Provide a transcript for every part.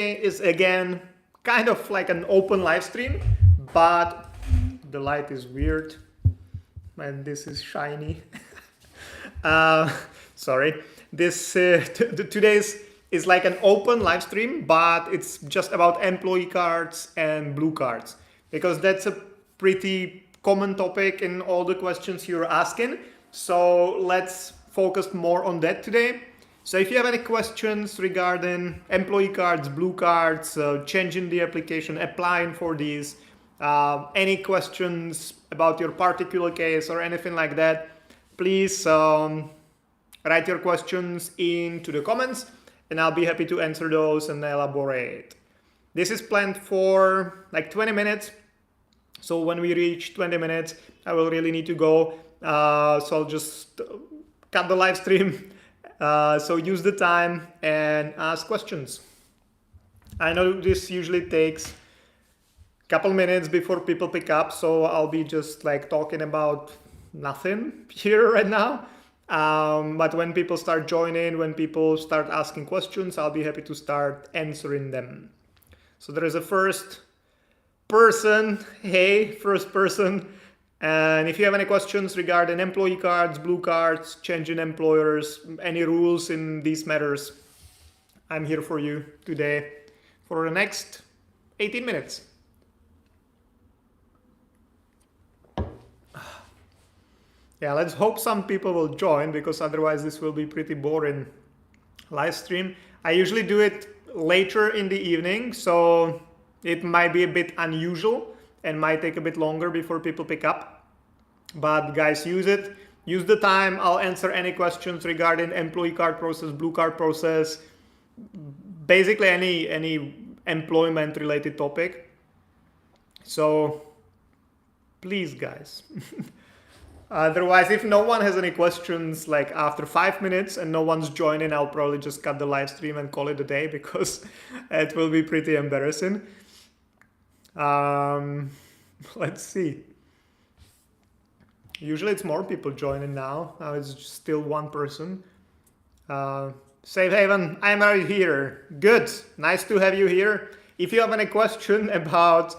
is again kind of like an open live stream, but the light is weird and this is shiny. Sorry. This today's is like an open live stream, but it's just about employee cards and blue cards because that's a pretty common topic in all the questions you're asking. So let's focus more on that today. So if you have any questions regarding employee cards, blue cards, changing the application, applying for these, any questions about your particular case or anything like that, please write your questions into the comments and I'll be happy to answer those and elaborate. This is planned for like 20 minutes. So when we reach 20 minutes, I will really need to go. So I'll just cut the live stream. So use the time and ask questions. I know this usually takes a couple minutes before people pick up, so I'll be just like talking about nothing here right now. But when people start joining, when people start asking questions, I'll be happy to start answering them. So there is a first person. Hey, first person. And if you have any questions regarding employee cards, blue cards, changing employers, any rules in these matters, I'm here for you today for the next 18 minutes. Yeah, let's hope some people will join because otherwise this will be pretty boring live stream. I usually do it later in the evening, so it might be a bit unusual and might take a bit longer before people pick up. But guys, use it. Use the time. I'll answer any questions regarding employee card process, blue card process, basically any employment related topic. So please, guys. Otherwise, if no one has any questions like after 5 minutes and no one's joining, I'll probably just cut the live stream and call it a day because it will be pretty embarrassing. Let's see. Usually it's more people joining now. Now it's still one person. Safe Haven, I'm right here. Good. Nice to have you here. If you have any question about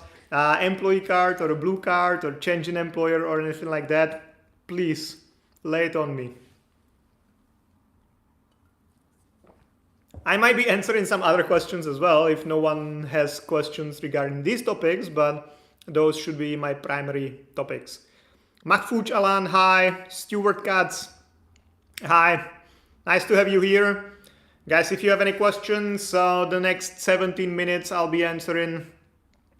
employee card or a blue card or changing employer or anything like that, please lay it on me. I might be answering some other questions as well if no one has questions regarding these topics, but those should be my primary topics. Mahfouz Alan, hi. Stuart Katz, hi. Nice to have you here. Guys, if you have any questions, the next 17 minutes I'll be answering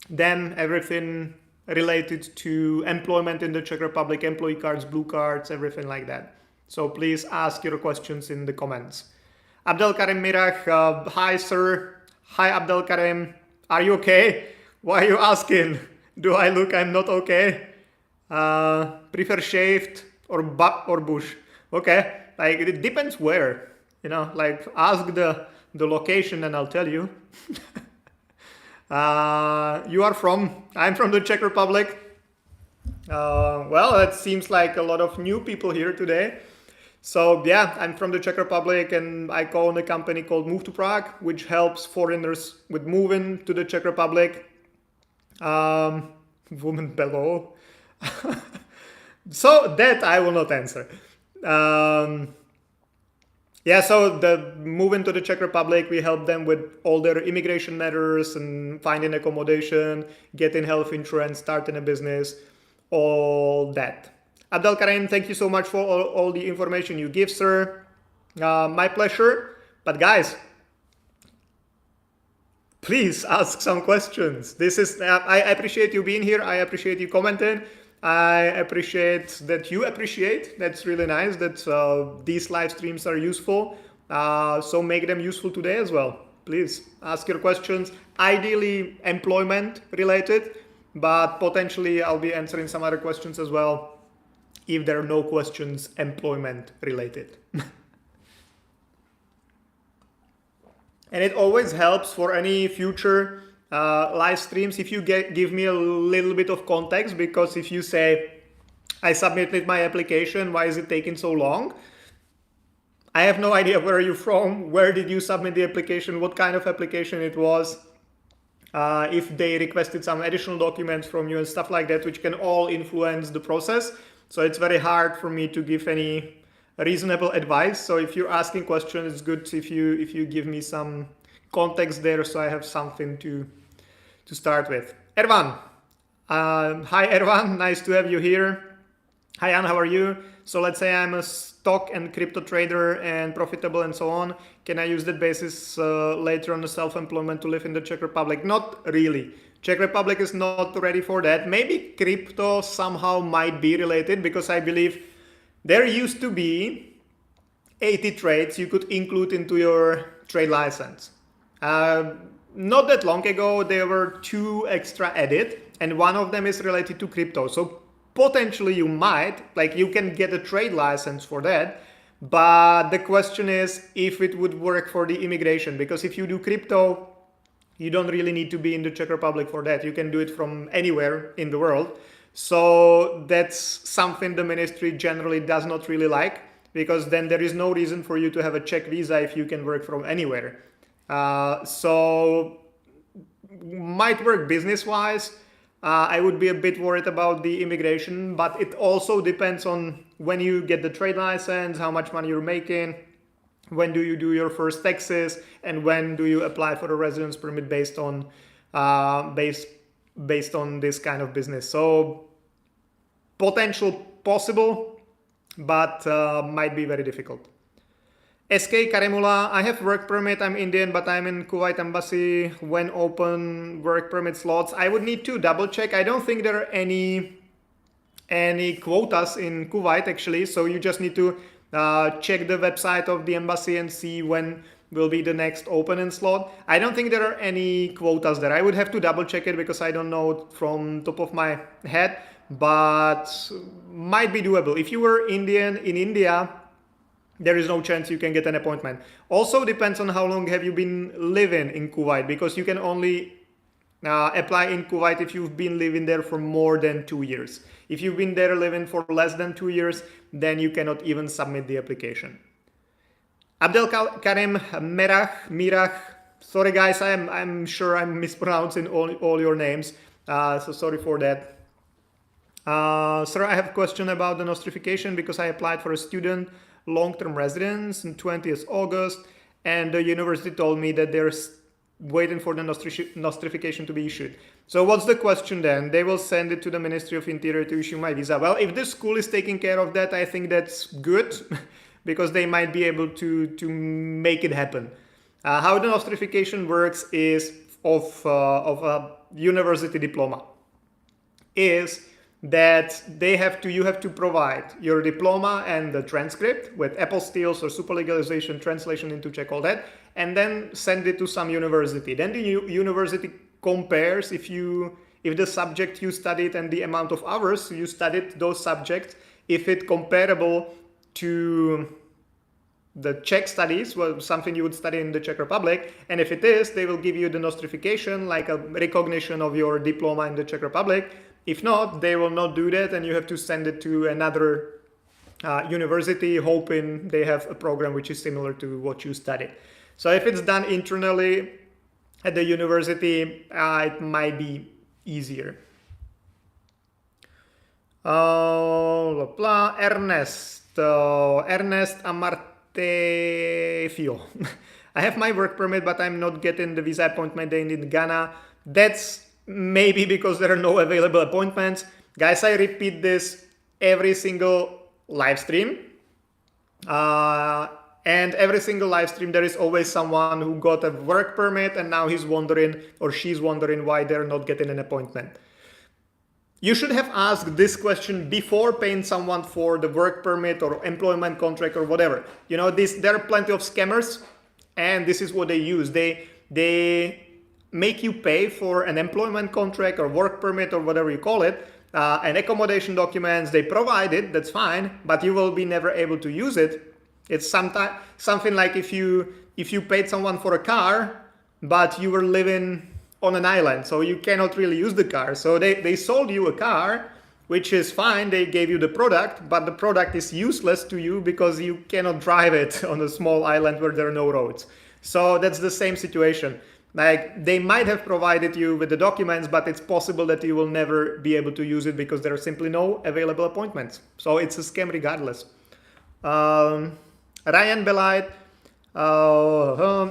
them, everything related to employment in the Czech Republic, employee cards, blue cards, everything like that. So please ask your questions in the comments. Abdel Karim Mirach, hi sir. Hi Abdel Karim. Are you okay? Why are you asking? Do I look I'm not okay? Prefer shaved or bush? Okay, like it depends where, you know, like ask the location and I'll tell you. You are from? I'm from the Czech Republic. Well, it seems like a lot of new people here today. So yeah, I'm from the Czech Republic and I own a company called Move to Prague, which helps foreigners with moving to the Czech Republic. Woman below. So that I will not answer. Yeah, so the moving to the Czech Republic, we help them with all their immigration matters and finding accommodation, getting health insurance, starting a business, all that. Abdel Karim, thank you so much for all the information you give, sir. My pleasure. But guys, please ask some questions. This is I appreciate you being here. I appreciate you commenting. I appreciate that you appreciate. That's really nice that these live streams are useful. So make them useful today as well. Please ask your questions, ideally employment related, but potentially I'll be answering some other questions as well if there are no questions employment related. And it always helps for any future live streams if you give me a little bit of context, because if you say, I submitted my application, why is it taking so long? I have no idea where you're from, where did you submit the application, what kind of application it was, if they requested some additional documents from you and stuff like that, which can all influence the process. So it's very hard for me to give any reasonable advice. So if you're asking questions, it's good if you give me some context there, so I have something to start with. Ervan, hi Ervan, nice to have you here. Hi Ann, how are you? So let's say I'm a stock and crypto trader and profitable and so on. Can I use that basis later on the self-employment to live in the Czech Republic? Not really. Czech Republic is not ready for that. Maybe crypto somehow might be related, because I believe there used to be 80 trades you could include into your trade license. Not that long ago, there were 2 extra added, and one of them is related to crypto. So potentially you might, like, you can get a trade license for that, but the question is if it would work for the immigration, because if you do crypto, you don't really need to be in the Czech Republic for that. You can do it from anywhere in the world. So that's something the ministry generally does not really like, because then there is no reason for you to have a Czech visa if you can work from anywhere. So might work business-wise. I would be a bit worried about the immigration, but it also depends on when you get the trade license, how much money you're making, when do you do your first taxes, and when do you apply for a residence permit based on based on this kind of business. So potential possible, but might be very difficult. SK Karimula, I have work permit, I'm Indian, but I'm in Kuwait embassy. When open work permit slots? I would need to double check. I don't think there are any quotas in Kuwait actually, so you just need to check the website of the embassy and see when will be the next opening slot. I don't think there are any quotas there. I would have to double check it because I don't know from top of my head, but might be doable. If you were Indian in India, there is no chance you can get an appointment. Also depends on how long have you been living in Kuwait, because you can only apply in Kuwait if you've been living there for more than 2 years. If you've been there living for less than 2 years, then you cannot even submit the application. Abdel Karim Mirach, sorry guys, I'm sure I'm mispronouncing all your names, so sorry for that. Sir, I have a question about the nostrification, because I applied for a student long-term residence on 20th August, and the university told me that they're waiting for the nostrification to be issued. So what's the question then? They will send it to the Ministry of Interior to issue my visa. Well, if the school is taking care of that, I think that's good, because they might be able to make it happen. How the nostrification works is of a university diploma is that you have to provide your diploma and the transcript with apostilles or superlegalization, translation into Czech, all that, and then send it to some university. Then the university compares if the subject you studied and the amount of hours you studied those subjects, if it's comparable to the Czech studies, well, something you would study in the Czech Republic, and if it is, they will give you the nostrification, like a recognition of your diploma in the Czech Republic. If not, they will not do that, and you have to send it to another university, hoping they have a program which is similar to what you studied. So if it's done internally at the university, it might be easier. Ernest Amartefio. I have my work permit, but I'm not getting the visa appointment day in Ghana. That's maybe because there are no available appointments. Guys, I repeat this every single live stream. And every single live stream, there is always someone who got a work permit and now he's wondering or she's wondering why they're not getting an appointment. You should have asked this question before paying someone for the work permit or employment contract or whatever. You know, there are plenty of scammers, and this is what they use. They make you pay for an employment contract or work permit or whatever you call it, and accommodation documents. They provide it, that's fine, but you will be never able to use it. It's something like if you paid someone for a car, but you were living on an island, so you cannot really use the car. So they sold you a car which is fine. They gave you the product, but the product is useless to you because you cannot drive it on a small island where there are no roads. So that's the same situation. Like, they might have provided you with the documents, but it's possible that you will never be able to use it because there are simply no available appointments. So it's a scam regardless. Ryan Belite,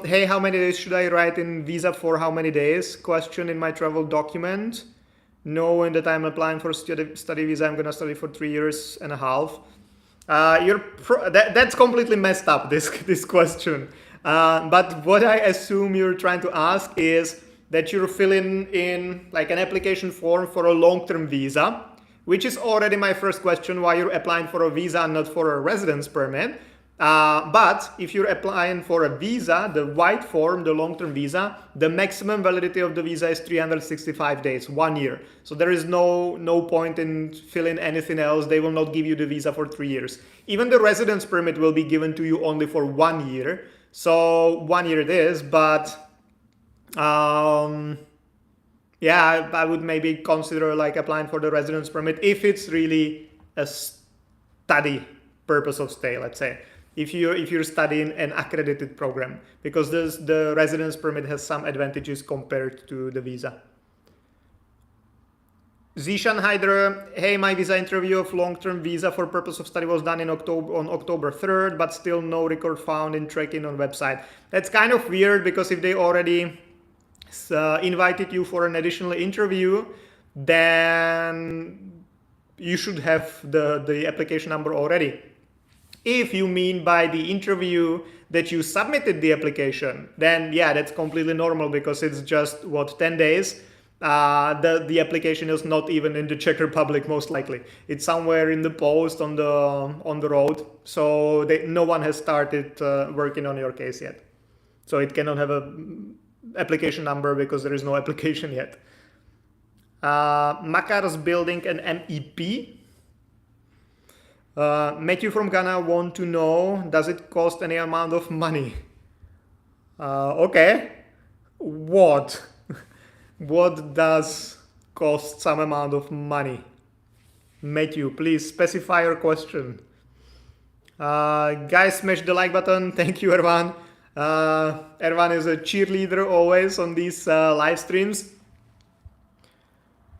hey, how many days should I write in visa for how many days? Question in my travel document. Knowing that I'm applying for study visa, I'm gonna study for 3.5 years. That's completely messed up, this question. But what I assume you're trying to ask is that you're filling in like an application form for a long-term visa, which is already my first question, why you're applying for a visa and not for a residence permit. But if you're applying for a visa, the white form, the long-term visa, the maximum validity of the visa is 365 days, 1 year. So there is no point in filling anything else. They will not give you the visa for 3 years. Even the residence permit will be given to you only for 1 year. So 1 year it is, but yeah, I would maybe consider like applying for the residence permit if it's really a study purpose of stay, let's say. If you're studying an accredited program, because the residence permit has some advantages compared to the visa. Zishan Hydra, hey, my visa interview of long-term visa for purpose of study was done on October 3rd, but still no record found in tracking on website. That's kind of weird because if they already invited you for an additional interview, then you should have the application number already. If you mean by the interview that you submitted the application, then yeah, that's completely normal because it's just, 10 days. The application is not even in the Czech Republic, most likely. It's somewhere in the post on the road. So no one has started working on your case yet. So it cannot have a application number because there is no application yet. Makar's building an MEP. Matthew from Ghana want to know, does it cost any amount of money? Okay. What? What does cost some amount of money? Matthew, please specify your question. Guys, smash the like button. Thank you, Erwan. Erwan is a cheerleader always on these live streams.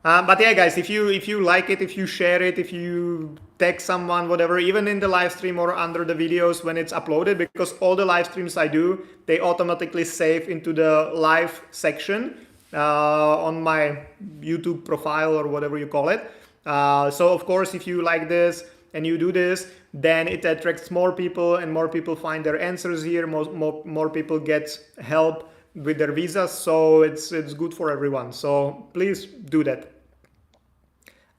But yeah, guys, if you like it, if you share it, if you tag someone, whatever, even in the live stream or under the videos when it's uploaded, because all the live streams I do, they automatically save into the live section on my YouTube profile or whatever you call it. So of course, if you like this and you do this, then it attracts more people and more people find their answers here. More people get help with their visas, so it's good for everyone. So please do that.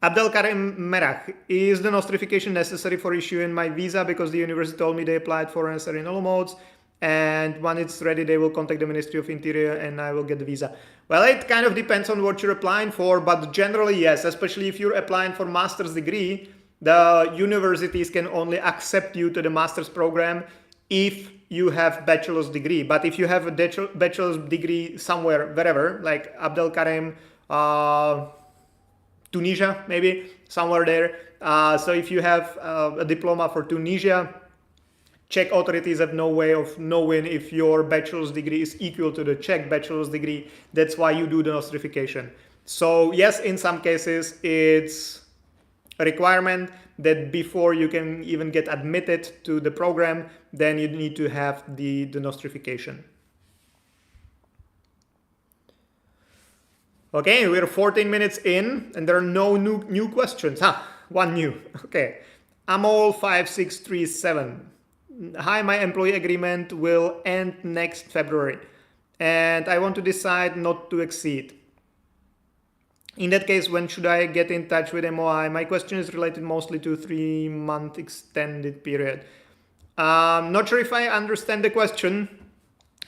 Abdel Karim Merach, is the nostrification necessary for issuing my visa? Because the university told me they applied for necessary null modes, and when it's ready, they will contact the Ministry of Interior and I will get the visa. Well, it kind of depends on what you're applying for, but generally, yes, especially if you're applying for master's degree, the universities can only accept you to the master's program if you have bachelor's degree. But if you have a bachelor's degree somewhere, wherever, like Abdel Karim, Tunisia, maybe somewhere there. So if you have a diploma for Tunisia, Czech authorities have no way of knowing if your bachelor's degree is equal to the Czech bachelor's degree. That's why you do the nostrification. So yes, in some cases, it's a requirement that before you can even get admitted to the program, then you need to have the nostrification. Okay, we're 14 minutes in and there are no new questions. One new. Okay. Amol 5637. Hi, my employee agreement will end next February and I want to decide not to exceed. In that case, when should I get in touch with MOI? My question is related mostly to 3-month extended period. Not sure if I understand the question,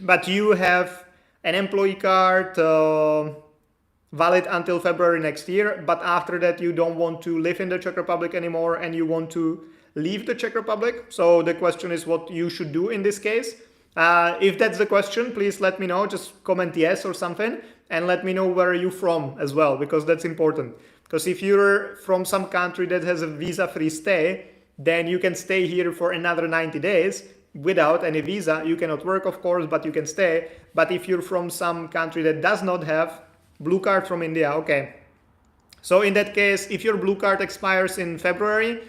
but you have an employee card valid until February next year, but after that you don't want to live in the Czech Republic anymore and you want to leave the Czech Republic. So the question is what you should do in this case. If that's the question, please let me know, just comment yes or something. and let me know where you're from as well, because that's important. Because if you're from some country that has a visa-free stay, then you can stay here for another 90 days without any visa. You cannot work, of course, but you can stay. But if you're from some country that does not have blue card from India, okay. So in that case, if your blue card expires in February,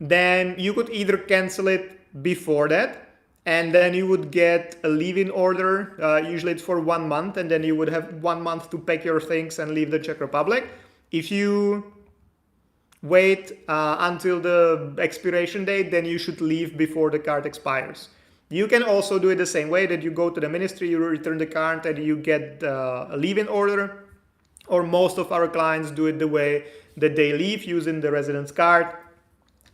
then you could either cancel it before that, and then you would get a leave-in order. Usually it's for 1 month, and then you would have 1 month to pack your things and leave the Czech Republic. If you wait until the expiration date, then you should leave before the card expires. You can also do it the same way, that you go to the ministry, you return the card, and you get a leave-in order. Or most of our clients do it the way that they leave using the residence card,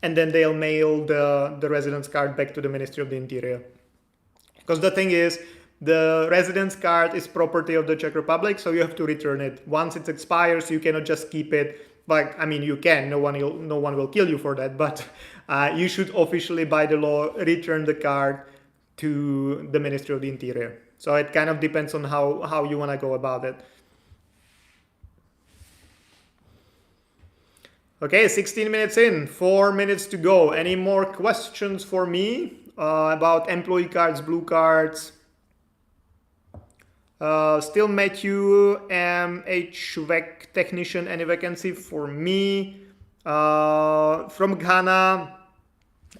and then they'll mail the residence card back to the Ministry of the Interior. Because the thing is, the residence card is property of the Czech Republic, so you have to return it. Once it expires, you cannot just keep it. Like, I mean, you can, no one will kill you for that, but you should officially, by the law, return the card to the Ministry of the Interior. So it kind of depends on how you want to go about it. Okay, 16 minutes in, 4 minutes to go. Any more questions for me about employee cards, blue cards? Still Matthew, HVAC technician, any vacancy for me? From Ghana,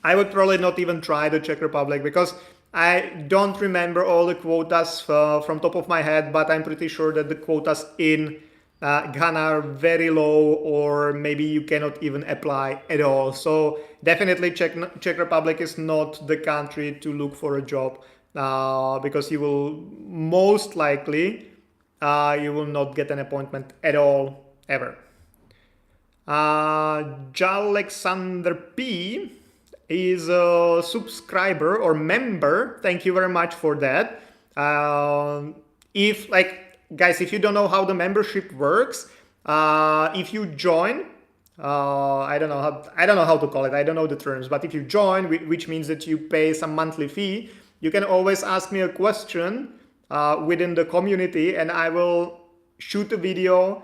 I would probably not even try the Czech Republic, because I don't remember all the quotas from top of my head, but I'm pretty sure that the quotas in Ghana are very low, or maybe you cannot even apply at all. So definitely Czech Republic is not the country to look for a job, because you will most likely you will not get an appointment at all ever. Jalexander P is a subscriber or member. Thank you very much for that. Guys, if you don't know how the membership works, if you join, I don't know how to call it. I don't know the terms, but if you join, which means that you pay some monthly fee, you can always ask me a question within the community, and I will shoot a video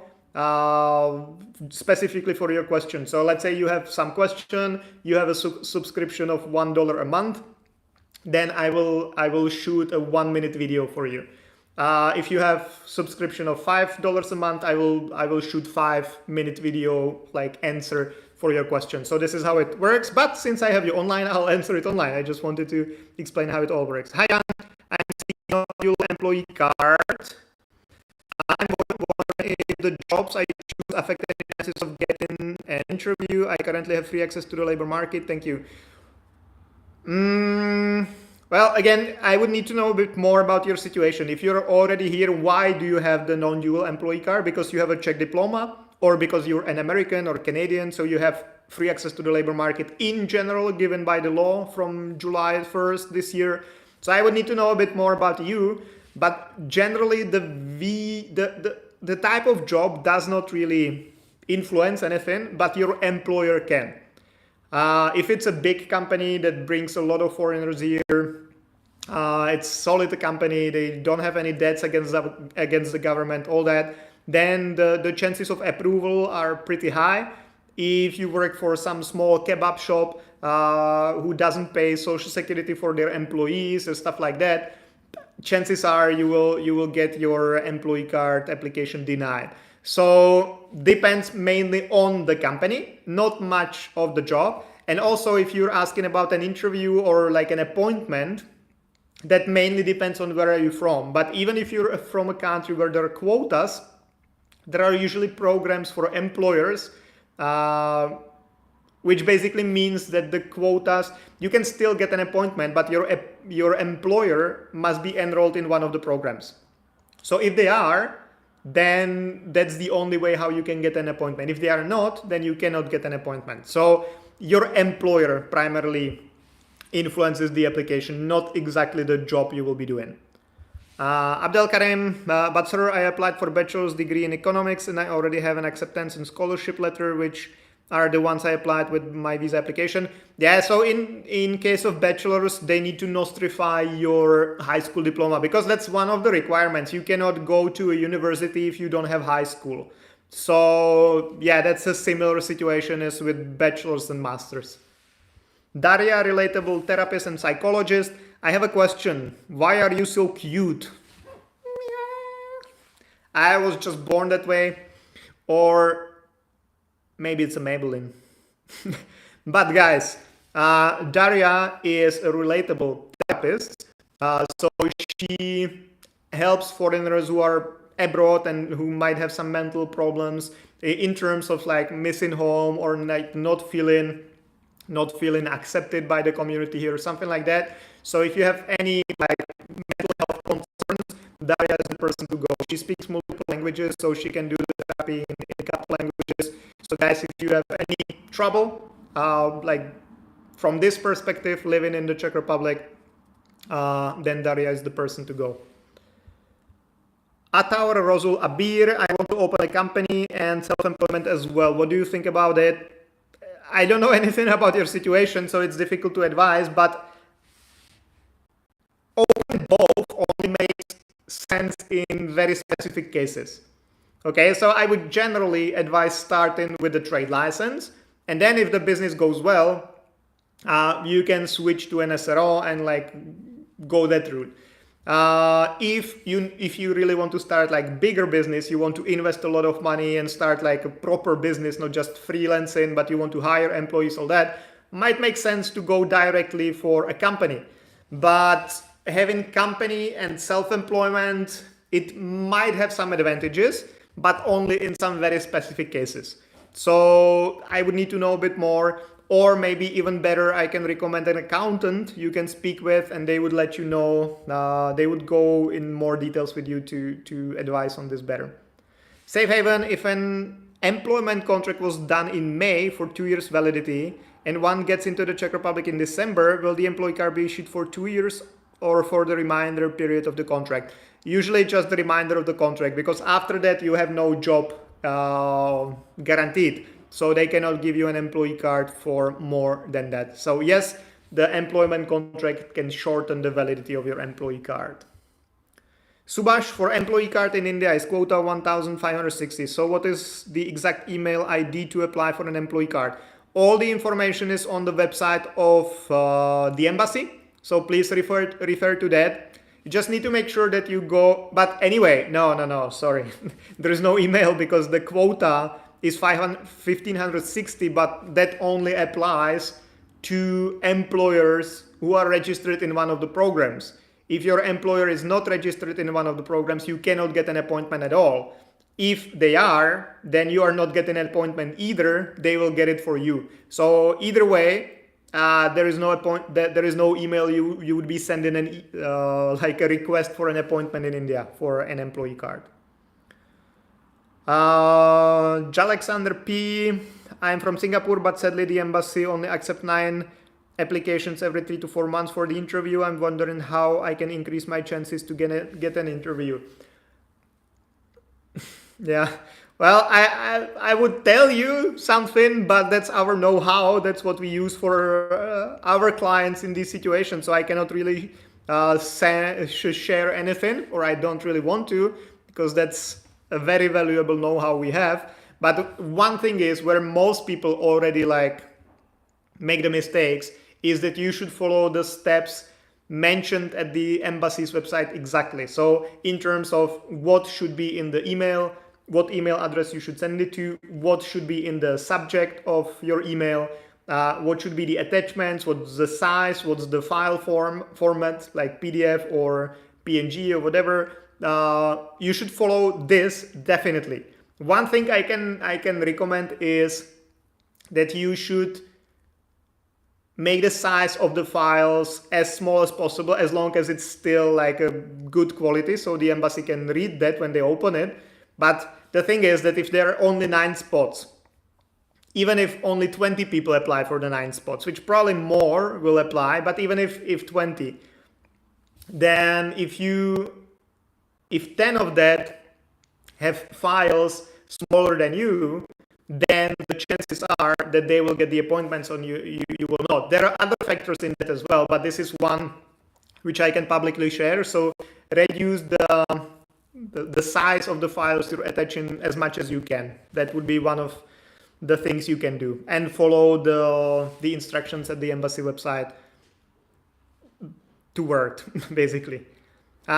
specifically for your question. So let's say you have some question, you have a subscription of $1 a month, then I will shoot a 1-minute video for you. If you have subscription of $5 a month, I will shoot 5-minute video answer for your question. So this is how it works. But since I have you online, I'll answer it online. I just wanted to explain how it all works. Hi, Jan. I'm seeing your employee card. I'm wondering if the jobs I choose affect the chances of getting an interview. I currently have free access to the labor market. Thank you. Well, again, I would need to know a bit more about your situation. If you're already here, why do you have the non-dual employee card? Because you have a Czech diploma, or because you're an American or Canadian, so you have free access to the labor market in general, given by the law from July 1st this year. So I would need to know a bit more about you. But generally, the type of job does not really influence anything, but your employer can. If it's a big company that brings a lot of foreigners here, it's solid company, they don't have any debts against the government, all that, then the chances of approval are pretty high. If you work for some small kebab shop who doesn't pay social security for their employees and stuff like that, chances are you will get your employee card application denied. So depends mainly on the company, not much of the job. And also, if you're asking about an interview or an appointment, that mainly depends on where are you from. But even if you're from a country where there are quotas, there are usually programs for employers, which basically means that the quotas, you can still get an appointment, but your employer must be enrolled in one of the programs. So if they are, then that's the only way how you can get an appointment. If they are not, then you cannot get an appointment. So your employer primarily influences the application, not exactly the job you will be doing. Abdel Karim, but sir, I applied for bachelor's degree in economics and I already have an acceptance and scholarship letter, which are the ones I applied with my visa application. Yeah, so in case of bachelors, they need to nostrify your high school diploma because that's one of the requirements. You cannot go to a university if you don't have high school. So yeah, that's a similar situation as with bachelors and masters. Daria, relatable therapist and psychologist. I have a question. Why are you so cute? I was just born that way. Or maybe it's a Maybelline. But guys, Daria is a relatable therapist. So she helps foreigners who are abroad and who might have some mental problems in terms of like missing home or like not feeling accepted by the community here or something like that. So if you have any like mental health concerns, Daria is the person to go. She speaks multiple languages, so she can do the therapy in a couple languages. So guys, if you have any trouble, like from this perspective, living in the Czech Republic, then Daria is the person to go. Ataur Rozul Abir, I want to open a company and self-employment as well. What do you think about it? I don't know anything about your situation, so it's difficult to advise, but open both only makes sense in very specific cases. Okay, so I would generally advise starting with the trade license, and then if the business goes well, you can switch to an SRO and like go that route. If you really want to start like bigger business, you want to invest a lot of money and start like a proper business, not just freelancing, but you want to hire employees, all that might make sense to go directly for a company. But having company and self-employment, it might have some advantages, but only in some very specific cases. So I would need to know a bit more. Or maybe even better, I can recommend an accountant you can speak with and they would let you know, they would go in more details with you to advise on this better. Safe haven, if an employment contract was done in May for 2 years validity and one gets into the Czech Republic in December, will the employee card be issued for 2 years or for the remainder period of the contract? Usually just the remainder of the contract, because after that you have no job guaranteed. So they cannot give you an employee card for more than that. So yes, the employment contract can shorten the validity of your employee card. Subhash, for employee card in India is quota 1,560. So what is the exact email ID to apply for an employee card? All the information is on the website of the embassy. So please refer to that. You just need to make sure that you go. But anyway, no, sorry. There is no email because the quota is 1,560, but that only applies to employers who are registered in one of the programs. If your employer is not registered in one of the programs, you cannot get an appointment at all. If they are, then you are not getting an appointment either. They will get it for you. So either way, there is no email you would be sending like a request for an appointment in India for an employee card. Jalexander P. I'm from Singapore, but sadly the embassy only accepts 9 applications every 3 to 4 months for the interview. I'm wondering how I can increase my chances to get an interview. Yeah, well, I would tell you something, but that's our know-how. That's what we use for our clients in this situation. So I cannot really share anything, or I don't really want to, because that's a very valuable know-how we have. But one thing is where most people already like make the mistakes is that you should follow the steps mentioned at the embassy's website exactly. So in terms of what should be in the email, what email address you should send it to, what should be in the subject of your email, what should be the attachments, what's the size, what's the file format like PDF or PNG or whatever. You should follow this definitely. One thing I can recommend is that you should make the size of the files as small as possible, as long as it's still like a good quality, so the embassy can read that when they open it. But the thing is that if there are only 9 spots, even if only 20 people apply for the 9 spots, which probably more will apply, but even if 20, then if 10 of that have files smaller than you, then the chances are that they will get the appointments on you. You will not. There are other factors in that as well, but this is one which I can publicly share. So reduce the size of the files you're attaching as much as you can. That would be one of the things you can do, and follow the instructions at the embassy website to word, basically.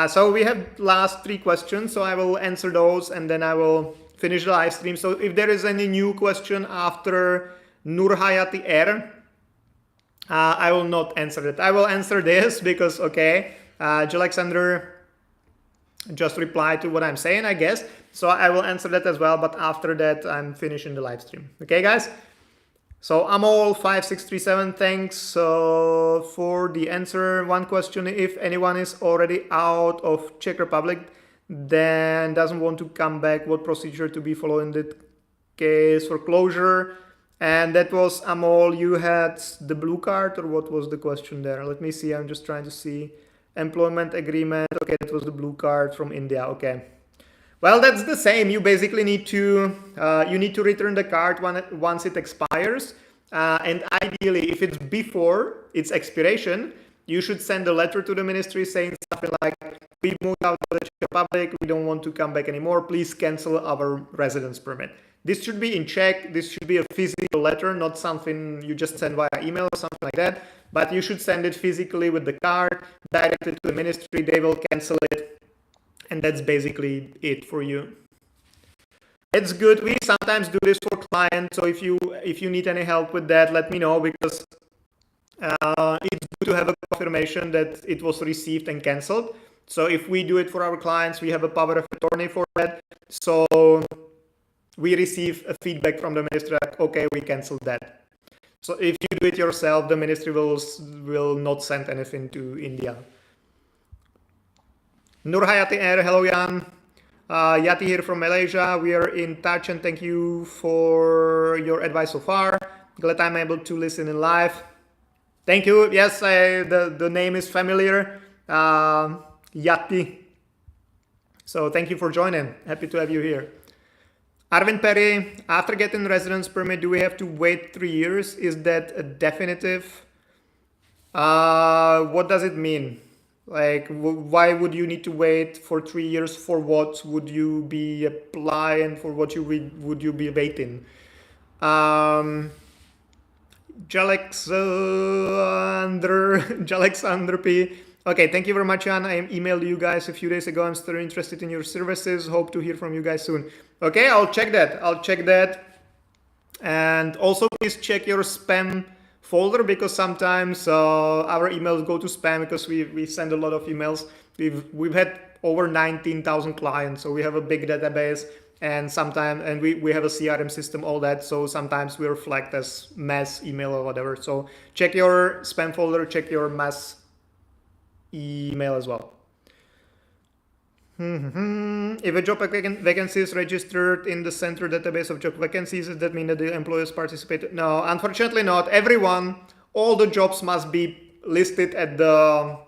So we have last 3 questions, so I will answer those and then I will finish the live stream. So if there is any new question after Nur Hayati R, I will not answer it. I will answer this because, okay, Alexander just replied to what I'm saying, I guess. So I will answer that as well, but after that, I'm finishing the live stream. Okay, guys? So Amol5637, thanks for the answer. One question: if anyone is already out of Czech Republic, then doesn't want to come back, what procedure to be followed in that case for closure? And that was, Amol, you had the blue card, or what was the question there? Let me see, I'm just trying to see. Employment agreement, okay, that was the blue card from India, okay. Well, that's the same. You basically need to return the card once it expires, and ideally, if it's before its expiration, you should send a letter to the ministry saying something like, "We moved out of the Czech Republic. We don't want to come back anymore. Please cancel our residence permit." This should be in Czech. This should be a physical letter, not something you just send via email or something like that. But you should send it physically with the card directly to the ministry. They will cancel it. And that's basically it for you. It's good. We sometimes do this for clients. So if you need any help with that, let me know, because it's good to have a confirmation that it was received and canceled. So if we do it for our clients, we have a power of attorney for that. So we receive a feedback from the ministry, like, okay, we canceled that. So if you do it yourself, the ministry will not send anything to India. Nur Hayati R, hello Jan. Yati here from Malaysia. We are in touch and thank you for your advice so far. Glad I'm able to listen in live. Thank you. Yes, the name is familiar. Yati. So thank you for joining. Happy to have you here. Arvind Perry, after getting residence permit, do we have to wait 3 years? Is that a definitive? What does it mean? Like, why would you need to wait for 3 years? For what would you be applying? For what would you be waiting? Alexander P. Okay, thank you very much, Jan. I emailed you guys a few days ago. I'm still interested in your services. Hope to hear from you guys soon. Okay, I'll check that. And also, please check your spam folder, because sometimes our emails go to spam because we send a lot of emails. We've had over 19,000 clients, so we have a big database, and sometimes we have a CRM system, all that. So sometimes we're flagged as mass email or whatever. So check your spam folder, check your mass email as well. If a job vacancy is registered in the center database of job vacancies, does that mean that the employers participated? No, unfortunately not. All the jobs must be listed at the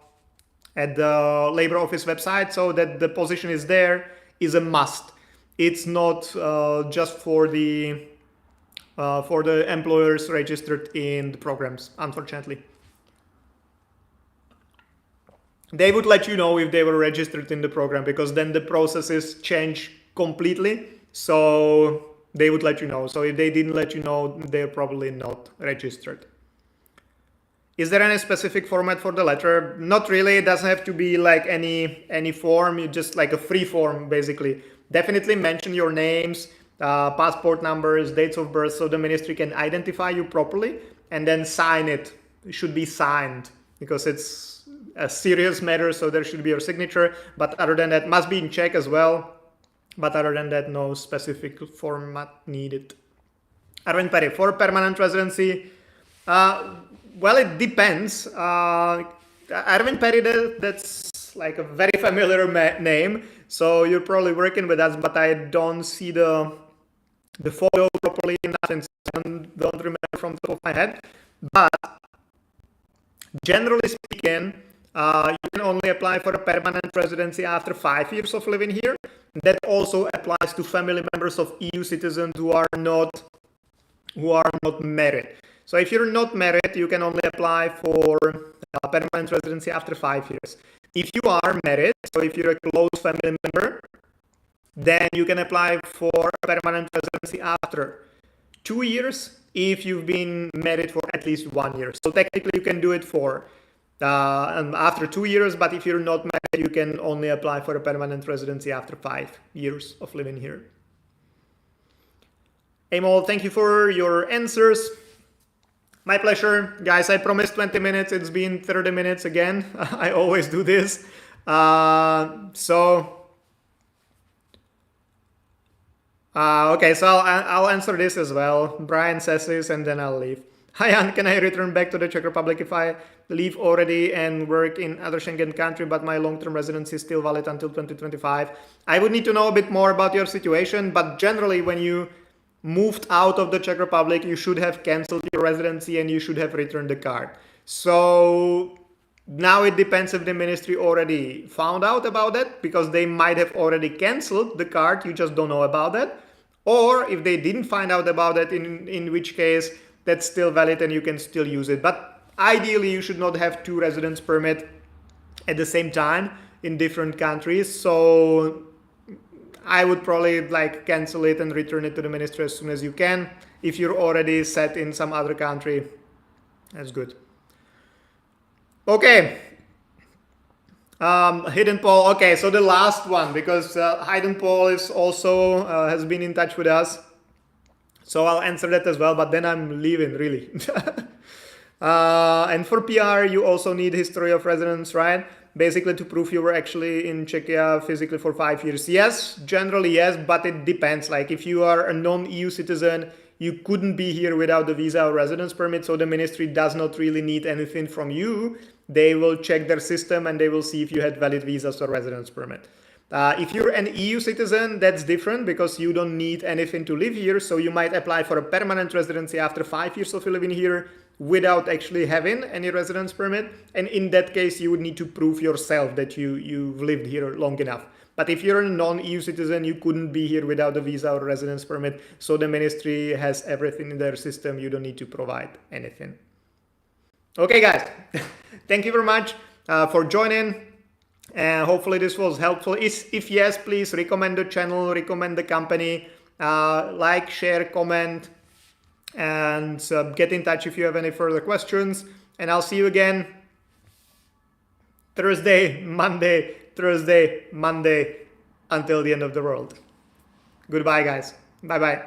labor office website, so that the position is there is a must. It's not just for the employers registered in the programs, unfortunately. They would let you know if they were registered in the program, because then the processes change completely. So they would let you know. So if they didn't let you know, they're probably not registered. Is there any specific format for the letter? Not really. It doesn't have to be like any form. You just like a free form, basically. Definitely mention your names, passport numbers, dates of birth, so the ministry can identify you properly, and then sign it. It should be signed because it's a serious matter, so there should be your signature. But other than that, must be in Czech as well. But other than that, no specific format needed. Arvind Perry, for permanent residency, well, it depends. Arvind Perry, that's like a very familiar name, so you're probably working with us, but I don't see the photo properly enough, and don't remember from the top of my head. But generally speaking, you can only apply for a permanent residency after 5 years of living here. That also applies to family members of EU citizens who are not who are not married. So if you're not married, you can only apply for permanent residency after 5 years. If you are married, so if you're a close family member, then you can apply for permanent residency after 2 years if you've been married for at least 1 year. So technically you can do it for after 2 years, but if you're not married, you can only apply for a permanent residency after 5 years of living here. Amol, thank you for your answers. My pleasure. Guys, I promised 20 minutes. It's been 30 minutes again. I always do this. Okay, so I'll answer this as well. Brian says this and then I'll leave. Hi, Jan, can I return back to the Czech Republic if I leave already and work in other Schengen country, but my long-term residency is still valid until 2025? I would need to know a bit more about your situation, but generally when you moved out of the Czech Republic, you should have canceled your residency and you should have returned the card. So now it depends if the ministry already found out about that, because they might have already canceled the card, you just don't know about that. Or if they didn't find out about it, in which case that's still valid and you can still use it. But ideally you should not have 2 residence permits at the same time in different countries. So I would probably cancel it and return it to the ministry as soon as you can. If you're already set in some other country, that's good. Okay. Hidden Paul. Okay, so the last one, because Hidden Paul is also has been in touch with us. So I'll answer that as well, but then I'm leaving, really. And for PR, you also need history of residence, right? Basically to prove you were actually in Czechia physically for 5 years. Yes, generally yes, but it depends. Like if you are a non-EU citizen, you couldn't be here without the visa or residence permit, so the ministry does not really need anything from you. They will check their system and they will see if you had valid visas or residence permit. If you're an EU citizen, that's different because you don't need anything to live here. So you might apply for a permanent residency after 5 years of living here without actually having any residence permit. And in that case, you would need to prove yourself that you've lived here long enough. But if you're a non-EU citizen, you couldn't be here without a visa or residence permit. So the ministry has everything in their system. You don't need to provide anything. Okay, guys, thank you very much for joining. And hopefully this was helpful. If yes, please recommend the channel, recommend the company, like, share, comment, and get in touch if you have any further questions. And I'll see you again Thursday, Monday, until the end of the world. Goodbye, guys. Bye-bye.